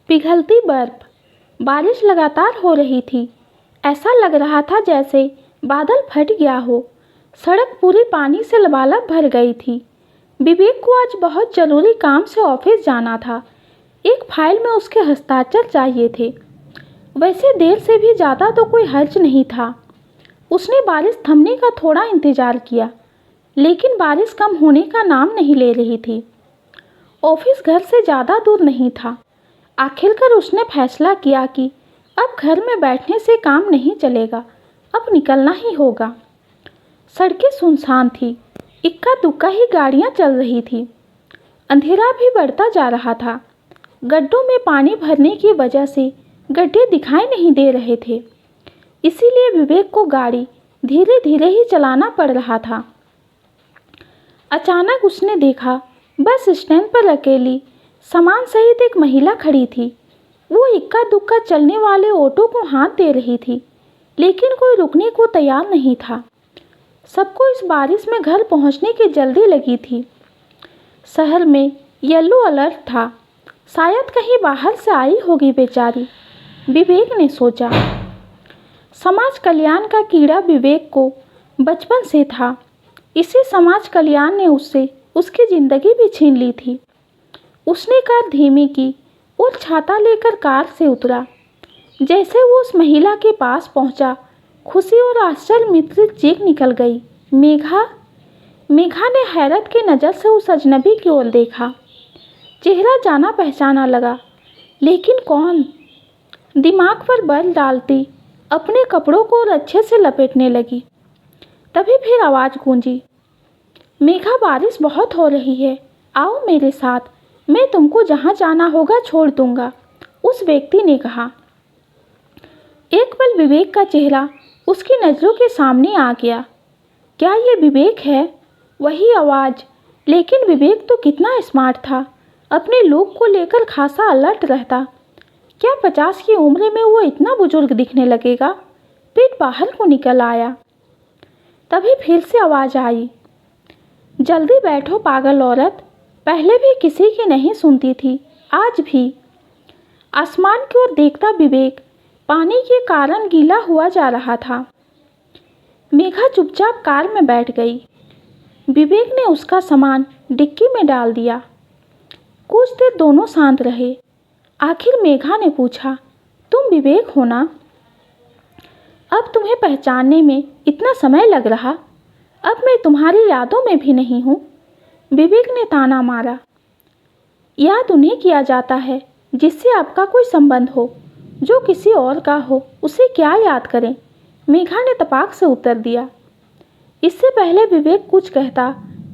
पिघलती बर्फ। बारिश लगातार हो रही थी। ऐसा लग रहा था जैसे बादल फट गया हो। सड़क पूरी पानी से लबालब भर गई थी। विवेक को आज बहुत ज़रूरी काम से ऑफिस जाना था। एक फाइल में उसके हस्ताक्षर चाहिए थे। वैसे देर से भी ज़्यादा तो कोई हर्ज नहीं था। उसने बारिश थमने का थोड़ा इंतज़ार किया, लेकिन बारिश कम होने का नाम नहीं ले रही थी। ऑफिस घर से ज़्यादा दूर नहीं था। आखिरकार उसने फैसला किया कि अब घर में बैठने से काम नहीं चलेगा, अब निकलना ही होगा। सड़कें सुनसान थी। इक्का दुक्का ही गाड़ियाँ चल रही थी। अंधेरा भी बढ़ता जा रहा था। गड्ढों में पानी भरने की वजह से गड्ढे दिखाई नहीं दे रहे थे, इसीलिए विवेक को गाड़ी धीरे धीरे ही चलाना पड़ रहा था। अचानक उसने देखा बस स्टैंड पर अकेली सामान सहित एक महिला खड़ी थी। वो इक्का दुक्का चलने वाले ऑटो को हाथ दे रही थी, लेकिन कोई रुकने को तैयार नहीं था। सबको इस बारिश में घर पहुंचने की जल्दी लगी थी। शहर में येलो अलर्ट था। शायद कहीं बाहर से आई होगी बेचारी, विवेक ने सोचा। समाज कल्याण का कीड़ा विवेक को बचपन से था। इसी समाज कल्याण ने उससे उसकी ज़िंदगी भी छीन ली थी। उसने कार धीमी की और छाता लेकर कार से उतरा। जैसे वो उस महिला के पास पहुंचा, खुशी और आश्चर्य मिश्रित चीख निकल गई, मेघा। मेघा ने हैरत की नज़र से उस अजनबी की ओर देखा। चेहरा जाना पहचाना लगा, लेकिन कौन? दिमाग पर बल डालती अपने कपड़ों को और अच्छे से लपेटने लगी। तभी फिर आवाज़ गूंजी, मेघा बारिश बहुत हो रही है, आओ मेरे साथ, मैं तुमको जहाँ जाना होगा छोड़ दूँगा, उस व्यक्ति ने कहा। एक पल विवेक का चेहरा उसकी नज़रों के सामने आ गया। क्या ये विवेक है? वही आवाज़। लेकिन विवेक तो कितना स्मार्ट था, अपने लुक को लेकर खासा अलर्ट रहता। क्या 50 की उम्र में वो इतना बुजुर्ग दिखने लगेगा? पेट बाहर को निकल आया। तभी फिर से आवाज़ आई, जल्दी बैठो पागल औरत। पहले भी किसी की नहीं सुनती थी, आज भी। आसमान की ओर देखता विवेक पानी के कारण गीला हुआ जा रहा था। मेघा चुपचाप कार में बैठ गई। विवेक ने उसका सामान डिक्की में डाल दिया। कुछ देर दोनों शांत रहे। आखिर मेघा ने पूछा, तुम विवेक हो ना? अब तुम्हें पहचानने में इतना समय लग रहा? अब मैं तुम्हारी यादों में भी नहीं हूँ। विवेक ने ताना मारा। याद उन्हें किया जाता है जिससे आपका कोई संबंध हो, जो किसी और का हो उसे क्या याद करें? मेघा ने तपाक से उत्तर दिया। इससे पहले विवेक कुछ कहता,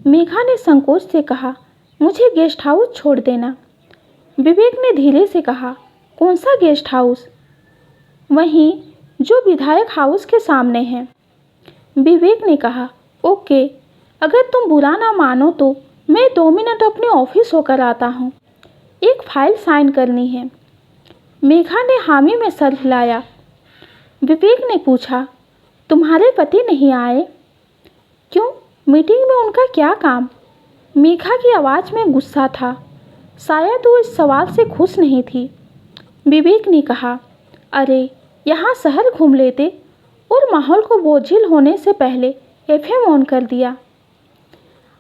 मेघा ने संकोच से कहा, मुझे गेस्ट हाउस छोड़ देना। विवेक ने धीरे से कहा, कौन सा गेस्ट हाउस? वहीं जो विधायक हाउस के सामने है। विवेक ने कहा, ओके, अगर तुम बुरा ना मानो तो मैं 2 मिनट अपने ऑफिस होकर आता हूँ, एक फाइल साइन करनी है। मेघा ने हामी में सर हिलाया। विवेक ने पूछा, तुम्हारे पति नहीं आए? क्यों, मीटिंग में उनका क्या काम? मेघा की आवाज़ में गुस्सा था। शायद वो इस सवाल से खुश नहीं थी। विवेक ने कहा, अरे यहाँ शहर घूम लेते और माहौल को बोझिल होने से पहले एफएम ऑन कर दिया।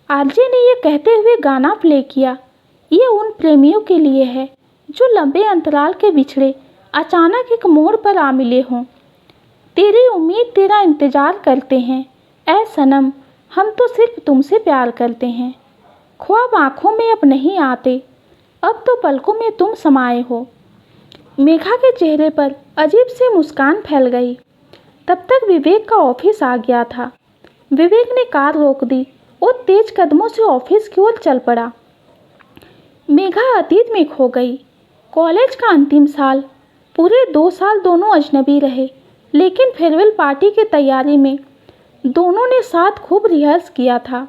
आरजे ने ये कहते हुए गाना प्ले किया। ये उन प्रेमियों के लिए है जो लंबे अंतराल के बिछड़े अचानक एक मोड़ पर आ मिले हों। तेरी उम्मीद तेरा इंतज़ार करते हैं, ऐ सनम, हम तो सिर्फ तुमसे प्यार करते हैं। ख्वाब आँखों में अब नहीं आते, अब तो पलकों में तुम समाये हो। मेघा के चेहरे पर अजीब सी मुस्कान फैल गई। तब तक विवेक का ऑफिस आ गया था। विवेक ने कार रोक दी और तेज कदमों से ऑफिस की ओर चल पड़ा। मेघा अतीत में खो गई। कॉलेज का अंतिम साल, पूरे 2 साल दोनों अजनबी रहे, लेकिन फेयरवेल पार्टी की तैयारी में दोनों ने साथ खूब रिहर्स किया था।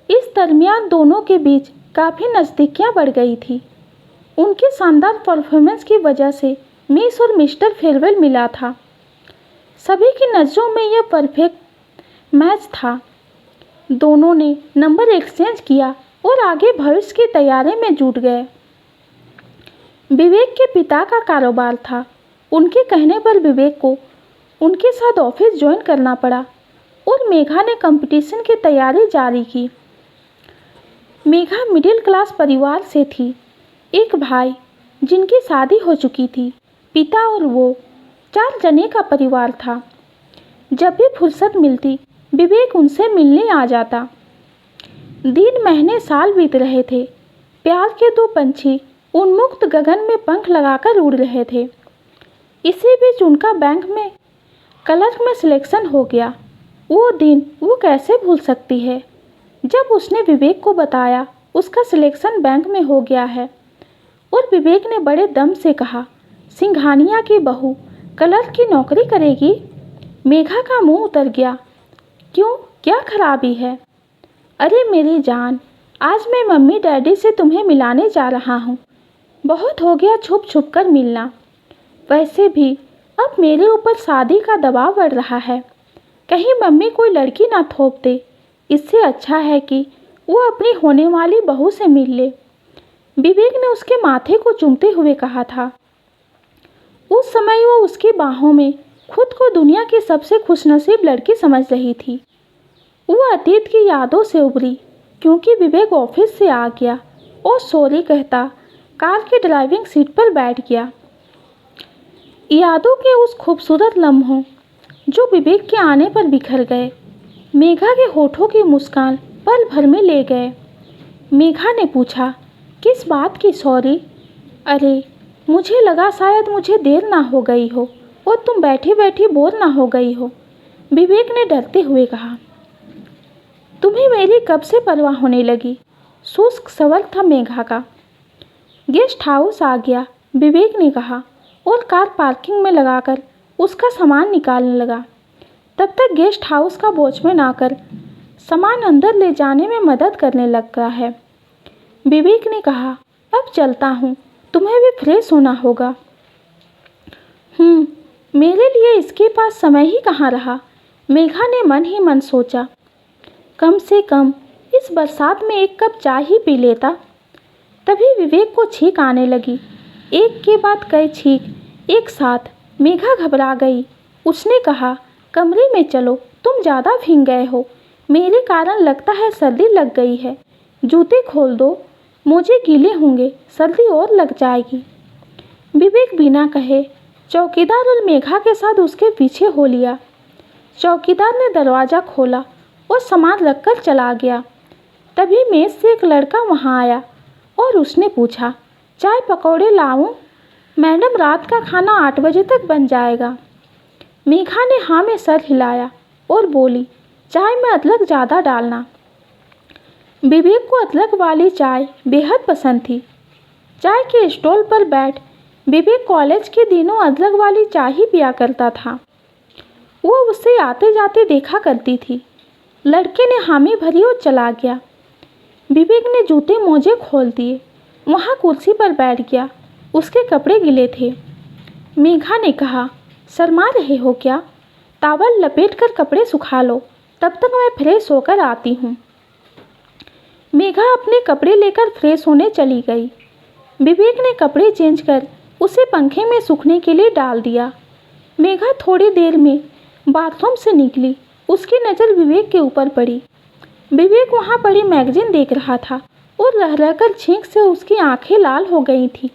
इस दरमियान दोनों के बीच काफ़ी नज़दीकियाँ बढ़ गई थी। उनके शानदार परफॉर्मेंस की वजह से मिस और मिस्टर फेयरवेल मिला था। सभी की नज़रों में यह परफेक्ट मैच था। दोनों ने नंबर एक्सचेंज किया और आगे भविष्य की तैयारी में जुट गए। विवेक के पिता का कारोबार था। उनके कहने पर विवेक को उनके साथ ऑफिस ज्वाइन करना पड़ा और मेघा ने कंपटीशन की तैयारी जारी की। मेघा मिडिल क्लास परिवार से थी। एक भाई जिनकी शादी हो चुकी थी, पिता और वो, 4 जने का परिवार था। जब भी फुर्सत मिलती विवेक उनसे मिलने आ जाता। दिन महीने साल बीत रहे थे। प्यार के 2 पंछी उन्मुक्त गगन में पंख लगाकर उड़ रहे थे। इसी बीच उनका बैंक में क्लर्क में सिलेक्शन हो गया। वो दिन वो कैसे भूल सकती है जब उसने विवेक को बताया उसका सिलेक्शन बैंक में हो गया है। और विवेक ने बड़े दम से कहा, सिंघानिया की बहू क्लर्क की नौकरी करेगी। मेघा का मुंह उतर गया। क्यों, क्या खराबी है? अरे मेरी जान, आज मैं मम्मी डैडी से तुम्हें मिलाने जा रहा हूँ। बहुत हो गया छुप छुप कर मिलना। वैसे भी अब मेरे ऊपर शादी का दबाव बढ़ रहा है। कहीं मम्मी कोई लड़की ना थोप दे। इससे अच्छा है कि वो अपनी होने वाली बहू से मिल ले। विवेक ने उसके माथे को चूमते हुए कहा था। उस समय वो उसकी बाहों में खुद को दुनिया की सबसे खुशनसीब लड़की समझ रही थी। वो अतीत की यादों से उभरी क्योंकि विवेक ऑफिस से आ गया और सॉरी कहता कार की ड्राइविंग सीट पर बैठ गया। यादों के उस खूबसूरत लम्हों जो विवेक के आने पर बिखर गए, मेघा के होठों की मुस्कान पल भर में ले गए। मेघा ने पूछा, किस बात की सॉरी? अरे मुझे लगा शायद मुझे देर ना हो गई हो और तुम बैठी बैठी बोर ना हो गई हो। विवेक ने डरते हुए कहा। तुम्हें मेरी कब से परवाह होने लगी? शुष्क सवाल था मेघा का। गेस्ट हाउस आ गया, विवेक ने कहा और कार पार्किंग में लगाकर उसका सामान निकालने लगा। तब तक गेस्ट हाउस का वॉचमैन आकर सामान अंदर ले जाने में मदद करने लगा है। विवेक ने कहा, अब चलता हूँ, तुम्हें भी फ्रेश होना होगा। मेरे लिए इसके पास समय ही कहाँ रहा, मेघा ने मन ही मन सोचा। कम से कम इस बरसात में एक कप चाय ही पी लेता। तभी विवेक को छींक आने लगी। एक के बाद कई छींक एक साथ। मेघा घबरा गई। उसने कहा, कमरे में चलो, तुम ज़्यादा भीग गए हो। मेरे कारण लगता है सर्दी लग गई है। जूते खोल दो, मोजे गीले होंगे, सर्दी और लग जाएगी। विवेक बिना कहे चौकीदार और मेघा के साथ उसके पीछे हो लिया। चौकीदार ने दरवाज़ा खोला और सामान रखकर चला गया। तभी मेज से एक लड़का वहाँ आया और उसने पूछा, चाय पकौड़े लाऊं? मैडम, रात का खाना 8 बजे तक बन जाएगा। मेघा ने हाँ में सर हिलाया और बोली, चाय में अदरक ज़्यादा डालना। विवेक को अदरक वाली चाय बेहद पसंद थी। चाय के स्टॉल पर बैठ विवेक कॉलेज के दिनों अदरक वाली चाय ही पिया करता था। वो उससे आते जाते देखा करती थी। लड़के ने हामी भरी और चला गया। विवेक ने जूते मोजे खोल दिए, वहाँ कुर्सी पर बैठ गया। उसके कपड़े गीले थे। मेघा ने कहा, शर्मा रहे हो क्या? टॉवल लपेट कर कपड़े सुखा लो, तब तक मैं फ्रेश होकर आती हूँ। मेघा अपने कपड़े लेकर फ्रेश होने चली गई। विवेक ने कपड़े चेंज कर उसे पंखे में सूखने के लिए डाल दिया। मेघा थोड़ी देर में बाथरूम से निकली। उसकी नज़र विवेक के ऊपर पड़ी। विवेक वहाँ पड़ी मैगजीन देख रहा था और रह रहकर छींक से उसकी आंखें लाल हो गई थी।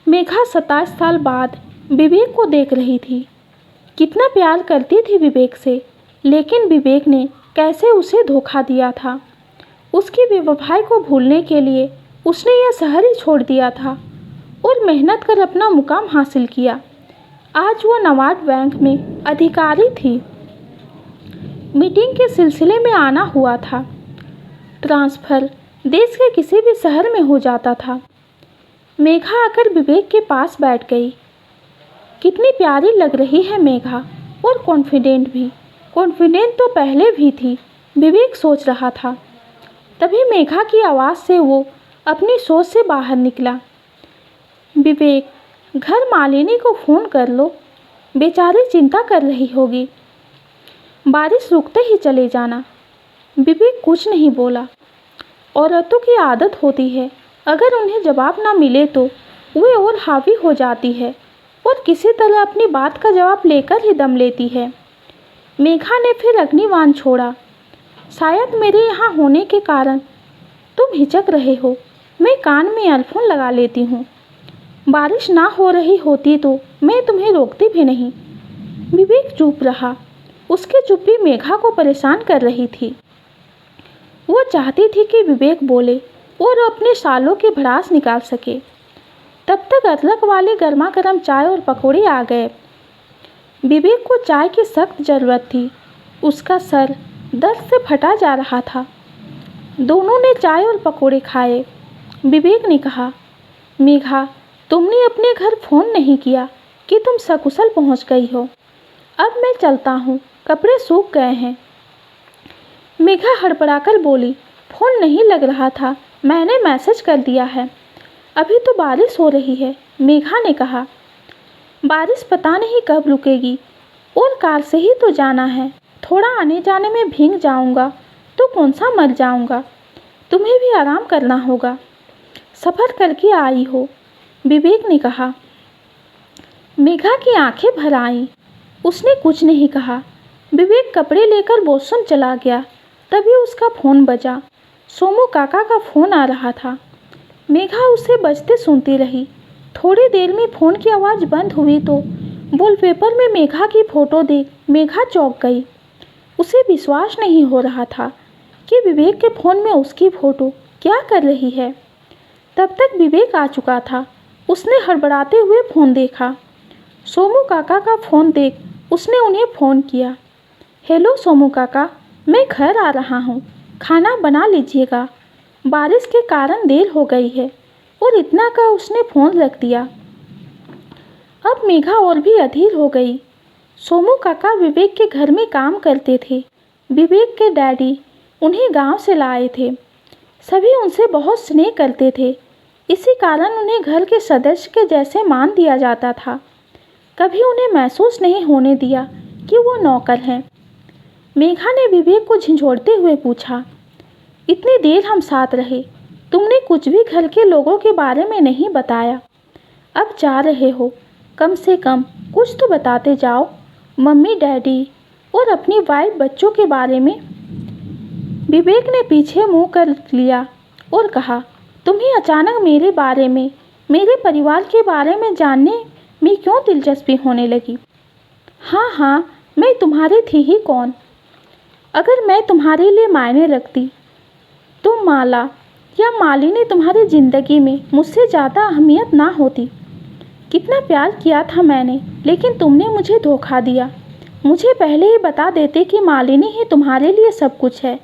मेघा 27 साल बाद विवेक को देख रही थी। कितना प्यार करती थी विवेक से, लेकिन विवेक ने कैसे उसे धोखा दिया था। उसकी बेवफाई को भूलने के लिए उसने यह शहर ही छोड़ दिया था और मेहनत कर अपना मुकाम हासिल किया। आज वो नवाड बैंक में अधिकारी थी। मीटिंग के सिलसिले में आना हुआ था। ट्रांसफ़र देश के किसी भी शहर में हो जाता था। मेघा आकर विवेक के पास बैठ गई। कितनी प्यारी लग रही है मेघा, और कॉन्फिडेंट भी। कॉन्फिडेंट तो पहले भी थी, विवेक सोच रहा था। तभी मेघा की आवाज़ से वो अपनी सोच से बाहर निकला। विवेक, घर मालिनी को फ़ोन कर लो, बेचारी चिंता कर रही होगी। बारिश रुकते ही चले जाना। विवेक कुछ नहीं बोला। औरतों की आदत होती है, अगर उन्हें जवाब ना मिले तो वे और हावी हो जाती है और किसी तरह अपनी बात का जवाब लेकर ही दम लेती है। मेघा ने फिर अग्निबाण छोड़ा। शायद मेरे यहाँ होने के कारण तुम हिचक रहे हो। मैं कान में ईयरफोन लगा लेती हूँ। बारिश ना हो रही होती तो मैं तुम्हें रोकती भी नहीं। विवेक चुप रहा। उसकी चुप्पी मेघा को परेशान कर रही थी। वो चाहती थी कि विवेक बोले और अपने सालों की भड़ास निकाल सके। तब तक अदरक वाले गर्मा गर्म चाय और पकौड़े आ गए। विवेक को चाय की सख्त ज़रूरत थी। उसका सर दर्द से फटा जा रहा था। दोनों ने चाय और पकौड़े खाए। विवेक ने कहा, मेघा, तुमने अपने घर फ़ोन नहीं किया कि तुम सकुशल पहुंच गई हो। अब मैं चलता हूँ, कपड़े सूख गए हैं। मेघा हड़बड़ाकर बोली, फ़ोन नहीं लग रहा था, मैंने मैसेज कर दिया है। अभी तो बारिश हो रही है, मेघा ने कहा। बारिश पता नहीं कब रुकेगी और कार से ही तो जाना है। थोड़ा आने जाने में भीग जाऊंगा तो कौन सा मर जाऊंगा। तुम्हें भी आराम करना होगा, सफ़र करके आई हो, विवेक ने कहा। मेघा की आंखें भर आईं। उसने कुछ नहीं कहा। विवेक कपड़े लेकर वॉशरूम चला गया। तभी उसका फ़ोन बजा। सोमू काका का फ़ोन आ रहा था। मेघा उसे बजते सुनती रही। थोड़ी देर में फ़ोन की आवाज़ बंद हुई तो वॉलपेपर में मेघा की फ़ोटो देख मेघा चौंक गई। उसे विश्वास नहीं हो रहा था कि विवेक के फ़ोन में उसकी फ़ोटो क्या कर रही है। तब तक विवेक आ चुका था। उसने हड़बड़ाते हुए फ़ोन देखा। सोमू काका का फ़ोन देख उसने उन्हें फ़ोन किया। हेलो सोमू काका, मैं घर आ रहा हूँ, खाना बना लीजिएगा। बारिश के कारण देर हो गई है। और इतना कह उसने फ़ोन रख दिया। अब मेघा और भी अधीर हो गई। सोमू काका विवेक के घर में काम करते थे। विवेक के डैडी उन्हें गांव से लाए थे। सभी उनसे बहुत स्नेह करते थे। इसी कारण उन्हें घर के सदस्य के जैसे मान दिया जाता था। कभी उन्हें महसूस नहीं होने दिया कि वो नौकर हैं। मेघा ने विवेक को झिझोड़ते हुए पूछा, इतनी देर हम साथ रहे, तुमने कुछ भी घर के लोगों के बारे में नहीं बताया। अब जा रहे हो, कम से कम कुछ तो बताते जाओ, मम्मी डैडी और अपनी वाइफ बच्चों के बारे में। विवेक ने पीछे मुंह कर लिया और कहा, तुम्हें अचानक मेरे बारे में, मेरे परिवार के बारे में जानने में क्यों दिलचस्पी होने लगी? हाँ, मैं तुम्हारी थी ही कौन? अगर मैं तुम्हारे लिए मायने रखती तो माला या मालिनी तुम्हारी ज़िंदगी में मुझसे ज़्यादा अहमियत ना होती। कितना प्यार किया था मैंने, लेकिन तुमने मुझे धोखा दिया। मुझे पहले ही बता देते कि मालिनी ही तुम्हारे लिए सब कुछ है,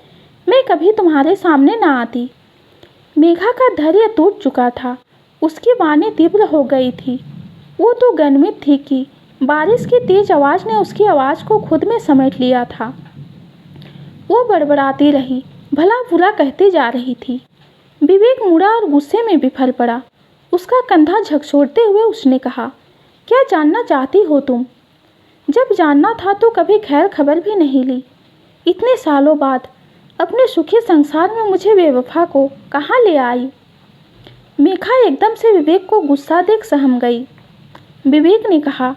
मैं कभी तुम्हारे सामने ना आती। मेघा का धैर्य टूट चुका था। उसकी वाणी तीव्र हो गई थी। वो तो गनमित थी कि बारिश की तेज आवाज़ ने उसकी आवाज़ को खुद में समेट लिया था। वो बड़बड़ाती रही, भला बुरा कहती जा रही थी। विवेक मुड़ा और गुस्से में बिफर पड़ा। उसका कंधा झकझोरते हुए उसने कहा, क्या जानना चाहती हो तुम? जब जानना था तो कभी खैर खबर भी नहीं ली। इतने सालों बाद अपने सुखी संसार में मुझे बेवफा को कहाँ ले आई? मेघा एकदम से विवेक को गुस्सा देख सहम गई। विवेक ने कहा,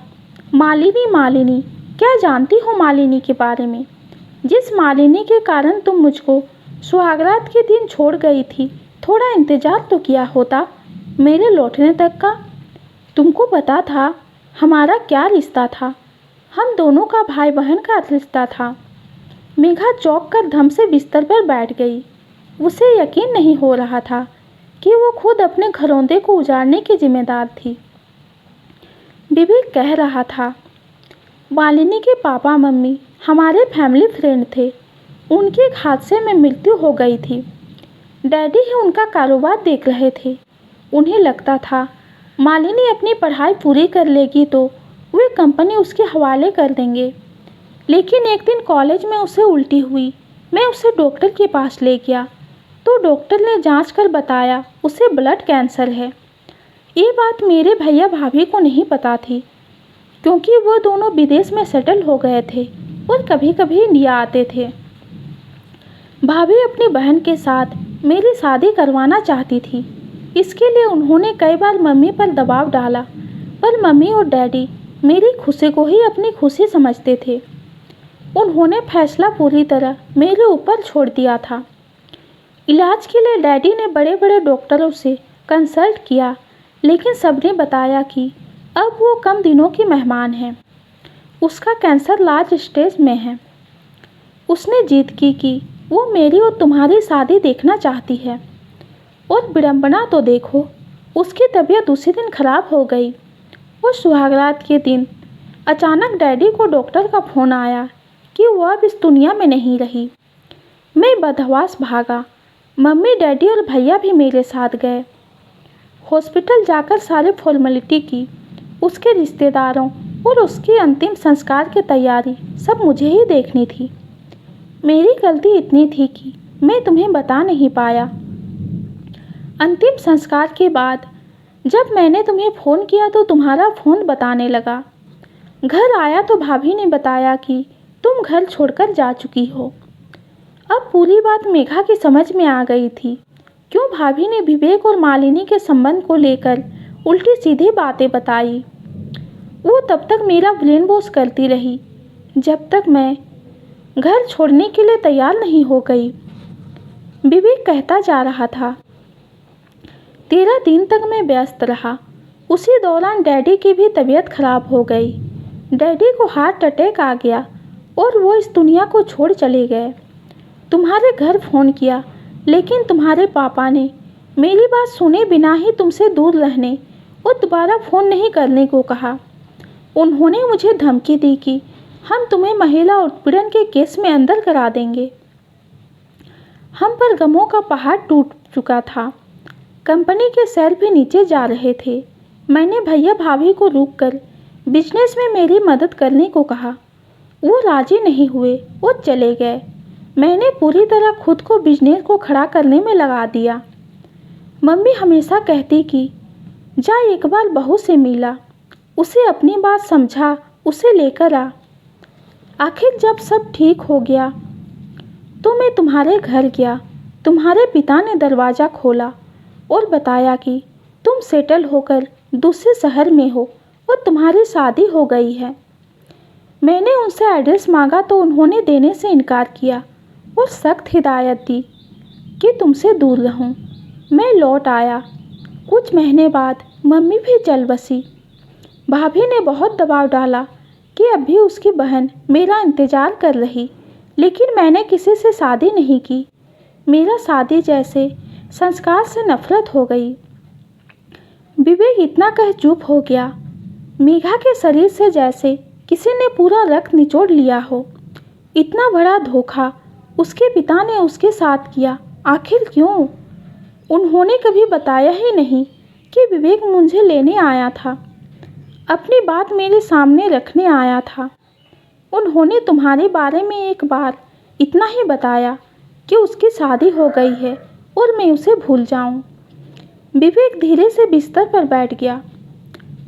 मालिनी, क्या जानती हो मालिनी के बारे में? जिस मालिनी के कारण तुम मुझको सुहागरात के दिन छोड़ गई थी, थोड़ा इंतजार तो किया होता मेरे लौटने तक का। तुमको पता था हमारा क्या रिश्ता था? हम दोनों का भाई बहन का रिश्ता था। मेघा चौंक कर धम से बिस्तर पर बैठ गई। उसे यकीन नहीं हो रहा था कि वो खुद अपने घरौंदे को उजाड़ने की जिम्मेदार थी। विवेक कह रहा था, मालिनी के पापा मम्मी हमारे फैमिली फ्रेंड थे। उनकी एक हादसे में मृत्यु हो गई थी। डैडी ही उनका कारोबार देख रहे थे। उन्हें लगता था मालिनी अपनी पढ़ाई पूरी कर लेगी तो वे कंपनी उसके हवाले कर देंगे। लेकिन एक दिन कॉलेज में उसे उल्टी हुई। मैं उसे डॉक्टर के पास ले गया तो डॉक्टर ने जांच कर बताया उसे ब्लड कैंसर है। ये बात मेरे भैया भाभी को नहीं पता थी, क्योंकि वो दोनों विदेश में सेटल हो गए थे और कभी कभी इंडिया आते थे। भाभी अपनी बहन के साथ मेरी शादी करवाना चाहती थी। इसके लिए उन्होंने कई बार मम्मी पर दबाव डाला, पर मम्मी और डैडी मेरी खुशी को ही अपनी खुशी समझते थे। उन्होंने फैसला पूरी तरह मेरे ऊपर छोड़ दिया था। इलाज के लिए डैडी ने बड़े बड़े डॉक्टरों से कंसल्ट किया, लेकिन सबने बताया कि अब वो कम दिनों की मेहमान है। उसका कैंसर लार्ज स्टेज में है। उसने जिद की कि वो मेरी और तुम्हारी शादी देखना चाहती है। और विडंबना तो देखो, उसकी तबीयत उसी दिन खराब हो गई। और सुहागरात के दिन अचानक डैडी को डॉक्टर का फ़ोन आया कि वो अब इस दुनिया में नहीं रही। मैं बदहवास भागा। मम्मी, डैडी और भैया भी मेरे साथ गए। हॉस्पिटल जाकर सारी फॉर्मेलिटी की। उसके रिश्तेदारों और उसकी अंतिम संस्कार की तैयारी सब मुझे ही देखनी थी। मेरी गलती इतनी थी कि मैं तुम्हें बता नहीं पाया। अंतिम संस्कार के बाद जब मैंने तुम्हें फ़ोन किया तो तुम्हारा फ़ोन बताने लगा। घर आया तो भाभी ने बताया कि तुम घर छोड़कर जा चुकी हो। अब पूरी बात मेघा की समझ में आ गई थी। क्यों भाभी ने विवेक और मालिनी के संबंध को लेकर उल्टी सीधी बातें बताई। वो तब तक मेरा ब्रेन वॉश करती रही जब तक मैं घर छोड़ने के लिए तैयार नहीं हो गई। विवेक कहता जा रहा था, 13 दिन तक मैं व्यस्त रहा। उसी दौरान डैडी की भी तबीयत खराब हो गई। डैडी को हार्ट अटैक आ गया और वो इस दुनिया को छोड़ चले गए। तुम्हारे घर फ़ोन किया, लेकिन तुम्हारे पापा ने मेरी बात सुने बिना ही तुमसे दूर रहने और दोबारा फ़ोन नहीं करने को कहा। उन्होंने मुझे धमकी दी कि हम तुम्हें महिला उत्पीड़न के केस में अंदर करा देंगे। हम पर गमों का पहाड़ टूट चुका था। कंपनी के शेयर भी नीचे जा रहे थे। मैंने भैया भाभी को रोककर बिजनेस में मेरी मदद करने को कहा। वो राजी नहीं हुए और चले गए। मैंने पूरी तरह खुद को बिजनेस को खड़ा करने में लगा दिया। मम्मी हमेशा कहती कि जा एक बार बहू से मिला, उसे अपनी बात समझा, उसे लेकर आ। आखिर जब सब ठीक हो गया तो मैं तुम्हारे घर गया। तुम्हारे पिता ने दरवाज़ा खोला और बताया कि तुम सेटल होकर दूसरे शहर में हो और तुम्हारी शादी हो गई है। मैंने उनसे एड्रेस मांगा तो उन्होंने देने से इनकार किया और सख्त हिदायत दी कि तुमसे दूर रहूं। मैं लौट आया। कुछ महीने बाद मम्मी भी चल बसी। भाभी ने बहुत दबाव डाला कि अभी उसकी बहन मेरा इंतज़ार कर रही, लेकिन मैंने किसी से शादी नहीं की। मेरा शादी जैसे संस्कार से नफरत हो गई। विवेक इतना कह चुप हो गया। मेघा के शरीर से जैसे किसी ने पूरा रक्त निचोड़ लिया हो। इतना बड़ा धोखा उसके पिता ने उसके साथ किया, आखिर क्यों? उन्होंने कभी बताया ही नहीं कि विवेक मुझे लेने आया था, अपनी बात मेरे सामने रखने आया था। उन्होंने तुम्हारे बारे में एक बार इतना ही बताया कि उसकी शादी हो गई है और मैं उसे भूल जाऊं। विवेक धीरे से बिस्तर पर बैठ गया।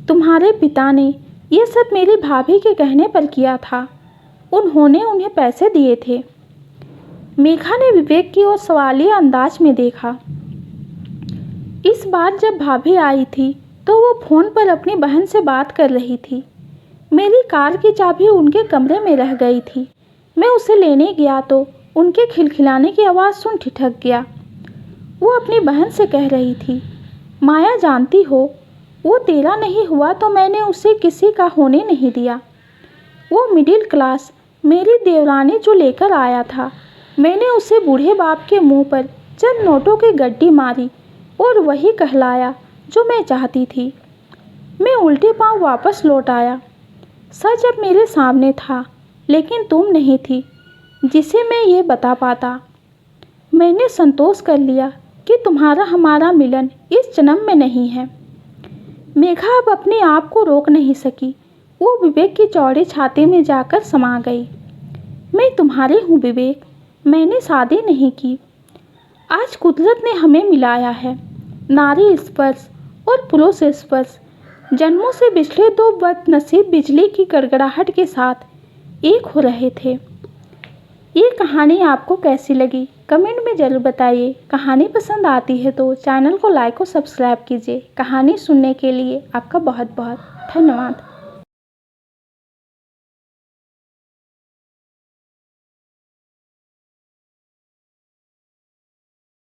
तुम्हारे पिता ने ये सब मेरी भाभी के कहने पर किया था। उन्होंने उन्हें पैसे दिए थे। मेघा ने विवेक की ओर सवालिया अंदाज में देखा। इस बार जब भाभी आई थी तो वो फ़ोन पर अपनी बहन से बात कर रही थी। मेरी कार की चाबी उनके कमरे में रह गई थी। मैं उसे लेने गया तो उनके खिलखिलाने की आवाज़ सुन ठिठक गया। वो अपनी बहन से कह रही थी, माया जानती हो, वो तेरा नहीं हुआ तो मैंने उसे किसी का होने नहीं दिया। वो मिडिल क्लास मेरी देवरानी जो लेकर आया था, मैंने उसे बूढ़े बाप के मुंह पर चंद नोटों की गड्डी मारी और वही कहलाया जो मैं चाहती थी। मैं उल्टे पांव वापस लौट आया। सच अब मेरे सामने था, लेकिन तुम नहीं थी जिसे मैं ये बता पाता। मैंने संतोष कर लिया कि तुम्हारा हमारा मिलन इस जन्म में नहीं है। मेघा अब अपने आप को रोक नहीं सकी। वो विवेक की चौड़ी छाती में जाकर समा गई। मैं तुम्हारी हूँ विवेक, मैंने शादी नहीं की। आज कुदरत ने हमें मिलाया है। नारी स्पर्श और पुरुष स्पर्श जन्मों से पिछले दो बदनसीब बिजली की गड़गड़ाहट के साथ एक हो रहे थे। ये कहानी आपको कैसी लगी कमेंट में ज़रूर बताइए। कहानी पसंद आती है तो चैनल को लाइक और सब्सक्राइब कीजिए। कहानी सुनने के लिए आपका बहुत बहुत धन्यवाद।